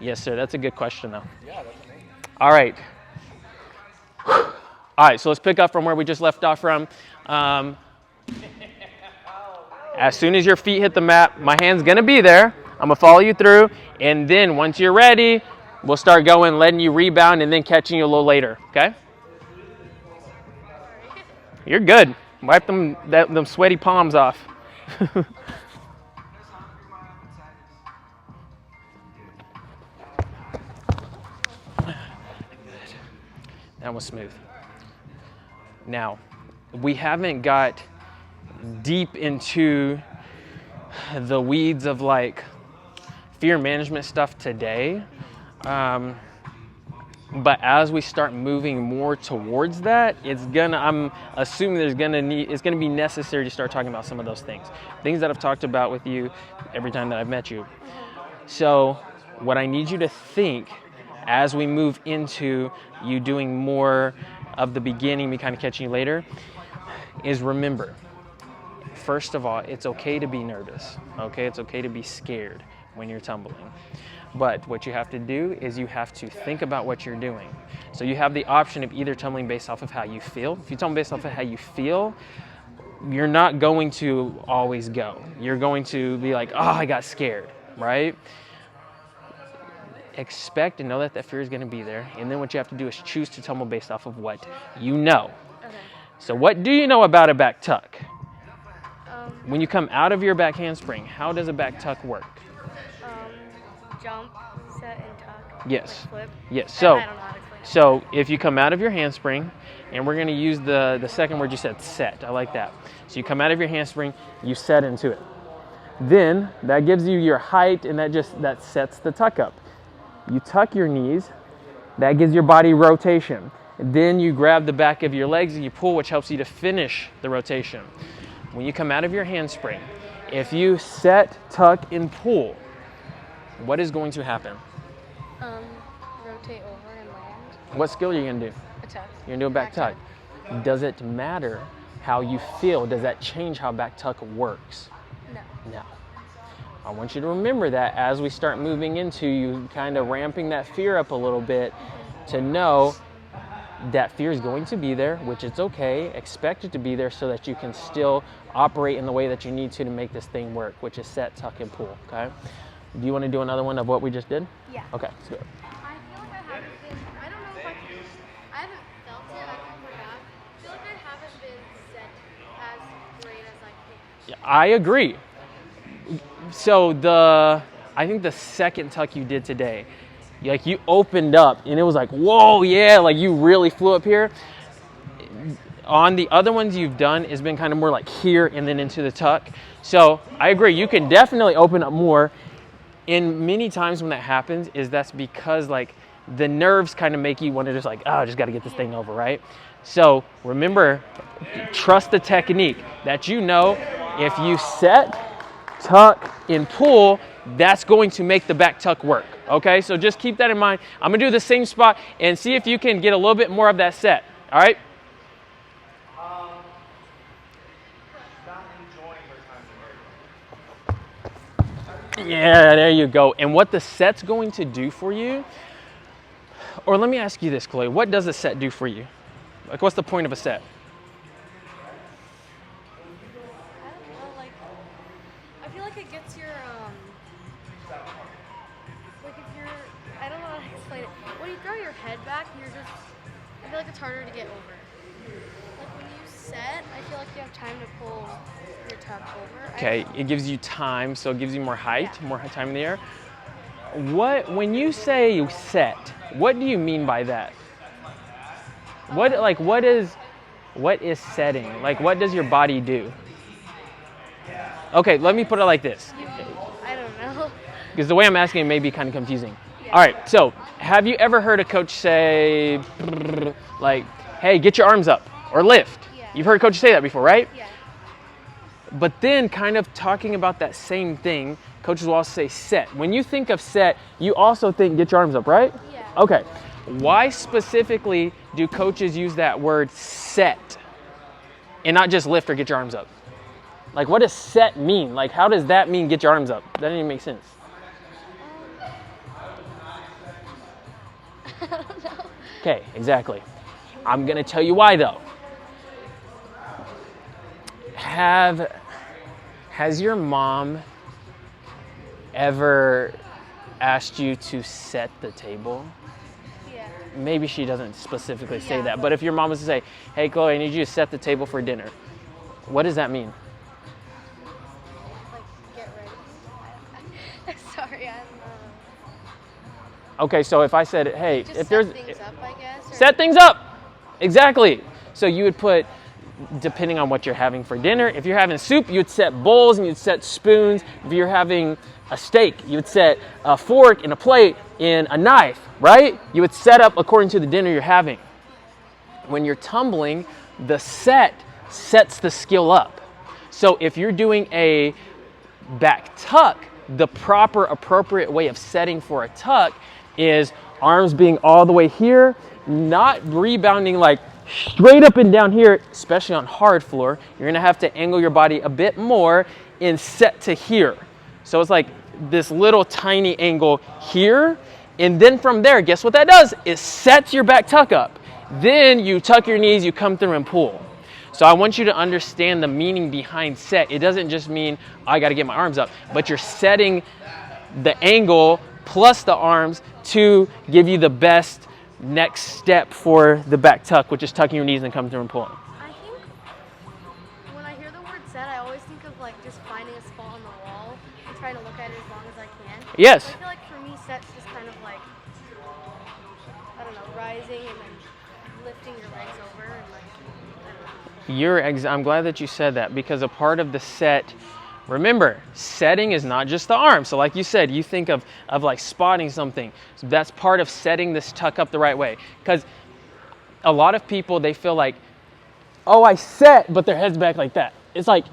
Yes, sir. That's a good question, though. All right. All right, so let's pick up from where we just left off from. As soon as your feet hit the mat, my hand's going to be there. I'm going to follow you through. And then once you're ready, we'll start going, letting you rebound, and then catching you a little later, okay? You're good. Wipe them sweaty palms off. That was smooth. Now, we haven't got deep into the weeds of like fear management stuff today. But as we start moving more towards that, I'm assuming it's gonna be necessary to start talking about some of those things that I've talked about with you every time that I've met you. So what I need you to think as we move into you doing more of the beginning, me kind of catching you later, is remember, first of all, it's okay to be nervous, okay? It's okay to be scared when you're tumbling. But what you have to do is you have to think about what you're doing. So you have the option of either tumbling based off of how you feel. If you tumble based off of how you feel, you're not going to always go. You're going to be like, oh, I got scared, right? Expect and know that fear is going to be there. And then what you have to do is choose to tumble based off of what you know. Okay. So what do you know about a back tuck? When you come out of your back handspring, how does a back tuck work? Jump, set, and tuck. Yes. Like flip. Yes. I don't know how to explain it. So if you come out of your handspring, and we're going to use the second word you said, set. I like that. So you come out of your handspring, you set into it. Then that gives you your height, and that sets the tuck up. You tuck your knees, that gives your body rotation. Then you grab the back of your legs and you pull, which helps you to finish the rotation. When you come out of your handspring, if you set, tuck, and pull, what is going to happen? Rotate over and land. What skill are you going to do? A tuck. You're going to do a back tuck. Does it matter how you feel? Does that change how back tuck works? No. I want you to remember that as we start moving into you kind of ramping that fear up a little bit, to know that fear is going to be there, which it's okay. Expect it to be there so that you can still operate in the way that you need to make this thing work, which is set, tuck, and pull, okay? Do you want to do another one of what we just did? Yeah. Okay, let's do it. I feel like I haven't been, I don't know if I haven't felt it, I can put it out. I feel like I haven't been set as great as I can. Yeah, I agree. So I think the second tuck you did today, like you opened up and it was like, whoa, yeah, like you really flew up here. On the other ones you've done, it's been kind of more like here and then into the tuck. So I agree, you can definitely open up more. And many times when that happens that's because like the nerves kind of make you want to just like, oh, I just got to get this thing over, right? So remember, trust the technique that you know if you set, tuck, and pull, that's going to make the back tuck work, okay? So just keep that in mind. I'm going to do the same spot and see if you can get a little bit more of that set, all right? Yeah, there you go. And what the set's going to do for you, or let me ask you this, Chloe, what does a set do for you? Like, what's the point of a set? I feel like it gets your, like if you're, I don't know how to explain it. When you throw your head back, I feel like it's harder to get over. Like when you set, I feel like you have time to pull your tuck over. Okay, it gives you time, so it gives you more height, more time in the air. When you say you set, what do you mean by that? What is setting? Like, what does your body do? Okay, let me put it like this. I don't know. Because the way I'm asking it may be kind of confusing. Yeah. All right, so have you ever heard a coach say, like, hey, get your arms up or lift? Yeah. You've heard coaches say that before, right? Yeah. But then kind of talking about that same thing, coaches will also say set. When you think of set, you also think get your arms up, right? Yeah. Okay. Why specifically do coaches use that word set and not just lift or get your arms up? Like, what does set mean? Like, how does that mean get your arms up? That doesn't even make sense. I don't know. Okay, exactly. I'm gonna tell you why though. Has your mom ever asked you to set the table? Yeah. Maybe she doesn't specifically say Yeah, that, but if your mom was to say, hey Chloe, I need you to set the table for dinner, what does that mean? Like, get ready. Sorry, Okay, so if I said, hey, just if set there's things up, I guess. Or set things up, exactly. So you would put, depending on what you're having for dinner, if you're having soup, you'd set bowls and you'd set spoons. If you're having a steak, you would set a fork and a plate and a knife, right? You would set up according to the dinner you're having. When you're tumbling, the set sets the skill up. So if you're doing a back tuck, the proper appropriate way of setting for a tuck is arms being all the way here, not rebounding like straight up and down here, especially on hard floor. You're gonna have to angle your body a bit more and set to here. So it's like this little tiny angle here. And then from there, guess what that does? It sets your back tuck up. Then you tuck your knees, you come through and pull. So I want you to understand the meaning behind set. It doesn't just mean I got to get my arms up, but you're setting the angle plus the arms to give you the best next step for the back tuck, which is tucking your knees and come through and pulling. I think when I hear the word set, I always think of like just finding a spot on the wall and trying to look at it as long as I can. Yes. But I feel like for me, set's just kind of like, I don't know, rising and then lifting your legs over and like, I don't know. I'm glad that you said that, because a part of the set, remember, setting is not just the arm. So like you said, you think of like spotting something. So that's part of setting this tuck up the right way. Because a lot of people, they feel like, oh, I set, but their head's back like that. It's like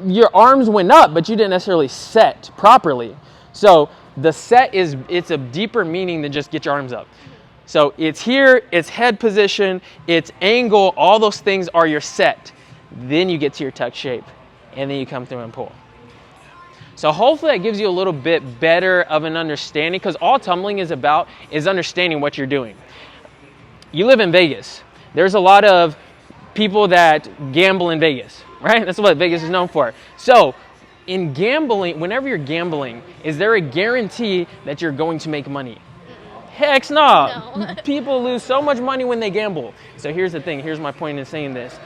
your arms went up, but you didn't necessarily set properly. So the set it's a deeper meaning than just get your arms up. So it's here, it's head position, it's angle, all those things are your set. Then you get to your tuck shape, and then you come through and pull. So hopefully that gives you a little bit better of an understanding, because all tumbling is about is understanding what you're doing. You live in Vegas. There's a lot of people that gamble in Vegas, right? That's what Vegas is known for. So in gambling, whenever you're gambling, is there a guarantee that you're going to make money? Heck no. No. People lose so much money when they gamble. So here's the thing. Here's my point in saying this.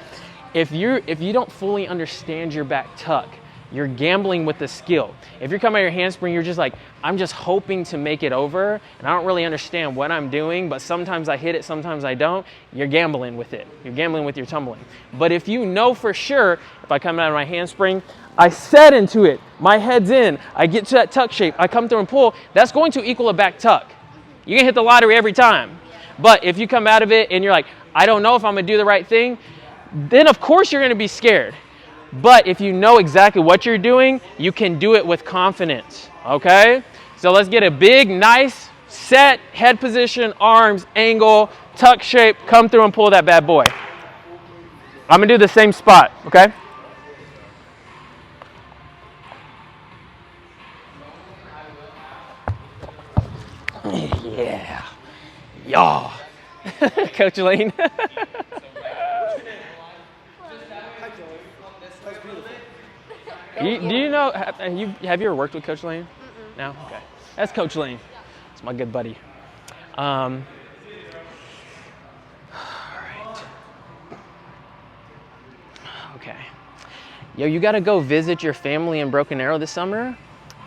If you don't fully understand your back tuck, you're gambling with the skill. If you're coming out of your handspring, you're just like, I'm just hoping to make it over, and I don't really understand what I'm doing, but sometimes I hit it, sometimes I don't. You're gambling with it. You're gambling with your tumbling. But if you know for sure, if I come out of my handspring, I set into it, my head's in, I get to that tuck shape, I come through and pull, that's going to equal a back tuck. You can hit the lottery every time. But if you come out of it and you're like, I don't know if I'm gonna do the right thing, then of course you're gonna be scared. But if you know exactly what you're doing, you can do it with confidence, okay? So let's get a big, nice, set, head position, arms, angle, tuck shape, come through and pull that bad boy. I'm gonna do the same spot, okay? Yeah. Y'all. Coach Lane. Do you know, have you ever worked with Coach Lane? Mm-mm. No? Okay. That's Coach Lane. It's my good buddy. All right. Okay. Yo, you got to go visit your family in Broken Arrow this summer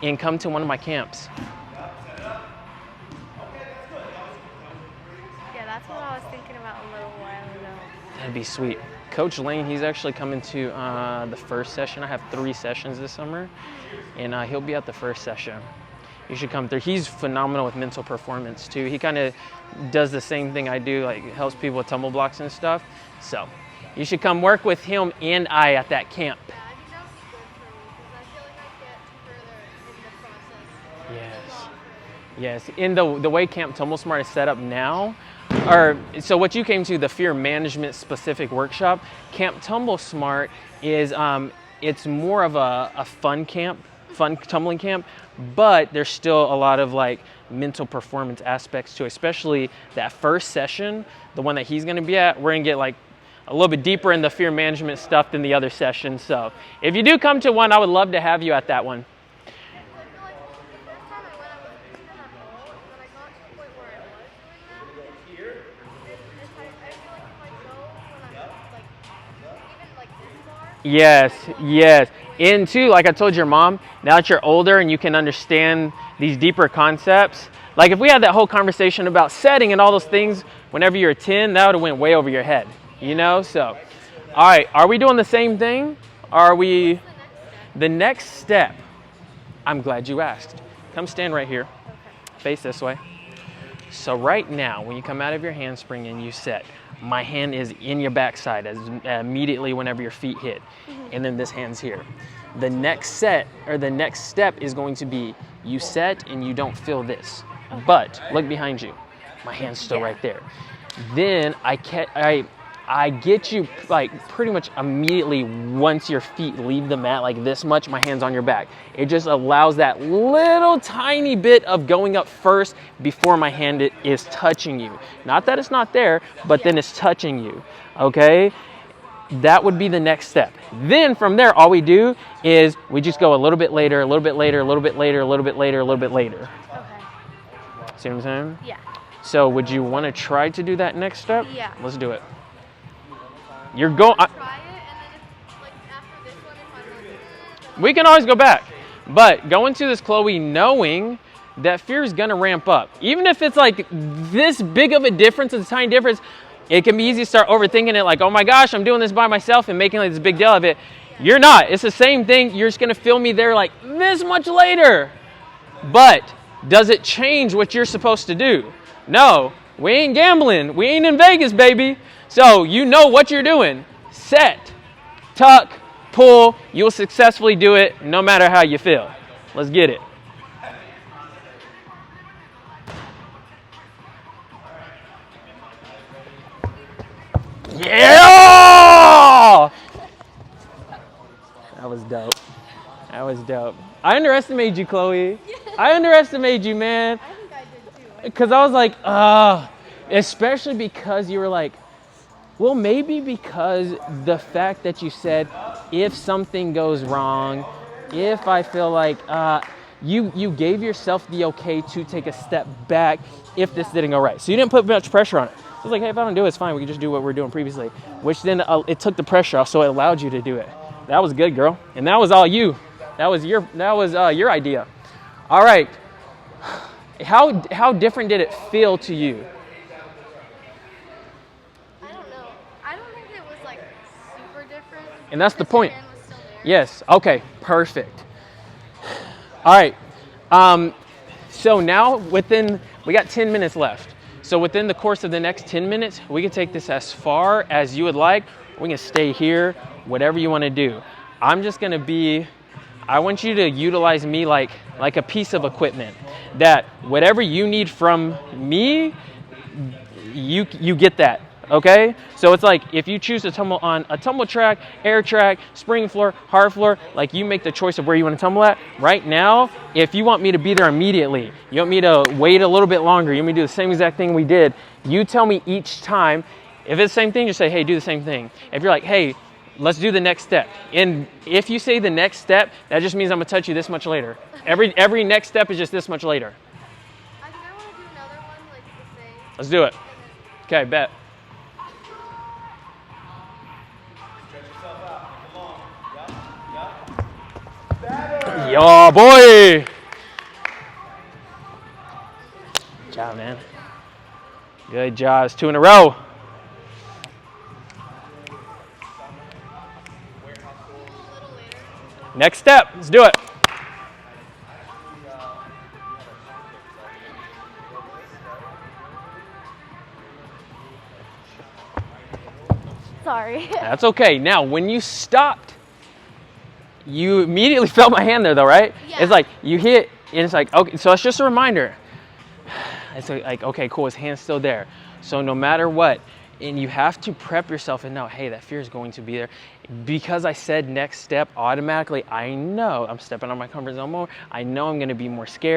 and come to one of my camps. Yeah, that's what I was thinking about a little while ago. That'd be sweet. Coach Lane, he's actually coming to the first session. I have 3 sessions this summer, and he'll be at the first session. You should come through. He's phenomenal with mental performance too. He kind of does the same thing I do, like helps people with tumble blocks and stuff. So you should come work with him and I at that camp. Yeah, I think that would be good for me because I feel like I get further in the process. Yes. In the way Camp Tumble Smart is set up now, or so what you came to, the fear management specific workshop, Camp Tumble Smart is it's more of a fun camp, fun tumbling camp, but there's still a lot of like mental performance aspects to, especially that first session, the one that he's going to be at. We're going to get like a little bit deeper in the fear management stuff than the other sessions. So if you do come to one, I would love to have you at that one. Yes, yes. And too, like I told your mom, now that you're older and you can understand these deeper concepts, like if we had that whole conversation about setting and all those things whenever you're 10, that would have went way over your head, you know? So, all right, are we doing the same thing? Are we, the next step, I'm glad you asked. Come stand right here, face this way. So right now, when you come out of your handspring and you set, my hand is in your backside as immediately whenever your feet hit, and then this hand's here. The next set, or the next step is going to be you set and you don't feel this, but look behind you. My hand's still right there. Then I get you like pretty much immediately once your feet leave the mat like this much, my hand's on your back. It just allows that little tiny bit of going up first before my hand is touching you. Not that it's not there, but then it's touching you, okay? That would be the next step. Then from there, all we do is we just go a little bit later, a little bit later, a little bit later, a little bit later, a little bit later. Okay. See what I'm saying? Yeah. So would you want to try to do that next step? Yeah. Let's do it. You're going. Try it, and then if, like, after this one, if I'm like, We can always go back, but go into this, Chloe, knowing that fear is gonna ramp up. Even if it's like this big of a difference, it's a tiny difference, it can be easy to start overthinking it like, oh my gosh, I'm doing this by myself and making like this big deal of it. You're not. It's the same thing. You're just gonna feel me there like this much later. But does it change what you're supposed to do? No, we ain't gambling. We ain't in Vegas, baby. So you know what you're doing. Set, tuck, pull. You'll successfully do it no matter how you feel. Let's get it. Yeah! That was dope. That was dope. I underestimated you, Chloe. I underestimated you, man. I think I did too. Because I was like, especially because you were like, well, maybe because the fact that you said, if something goes wrong, if I feel like, you gave yourself the okay to take a step back if this didn't go right. So you didn't put much pressure on it. So it's like, hey, if I don't do it, it's fine. We can just do what we're doing previously. Which then it took the pressure off, so it allowed you to do it. That was good, girl. And that was all you. That was your idea. All right. How different did it feel to you? I don't know. I don't think it was like super different. And that's the because your point. hand was still there. Yes. Okay. Perfect. All right. So now we got 10 minutes left. So within the course of the next 10 minutes, we can take this as far as you would like. We can stay here, whatever you want to do. I'm just going to I want you to utilize me like a piece of equipment that whatever you need from me, you get that. Okay? So it's like if you choose to tumble on a tumble track, air track, spring floor, hard floor, like you make the choice of where you want to tumble at. Right now, if you want me to be there immediately, you want me to wait a little bit longer, you want me to do the same exact thing we did, you tell me each time. If it's the same thing, just say, hey, do the same thing. If you're like, hey, let's do the next step. And if you say the next step, that just means I'm gonna touch you this much later. Every next step is just this much later. I think I want to do another one like the same. Let's do it. Okay, bet. Yo, boy. Good job, man. Good job. It's 2 in a row. Next step. Let's do it. Sorry. That's okay. Now, when you stopped, you immediately felt my hand there, though, right? Yeah. It's like you hit, and it's like, okay, so it's just a reminder. It's like, okay, cool, his hand's still there. So no matter what, and you have to prep yourself and know, hey, that fear is going to be there. Because I said next step, automatically, I know I'm stepping on my comfort zone more. I know I'm going to be more scared.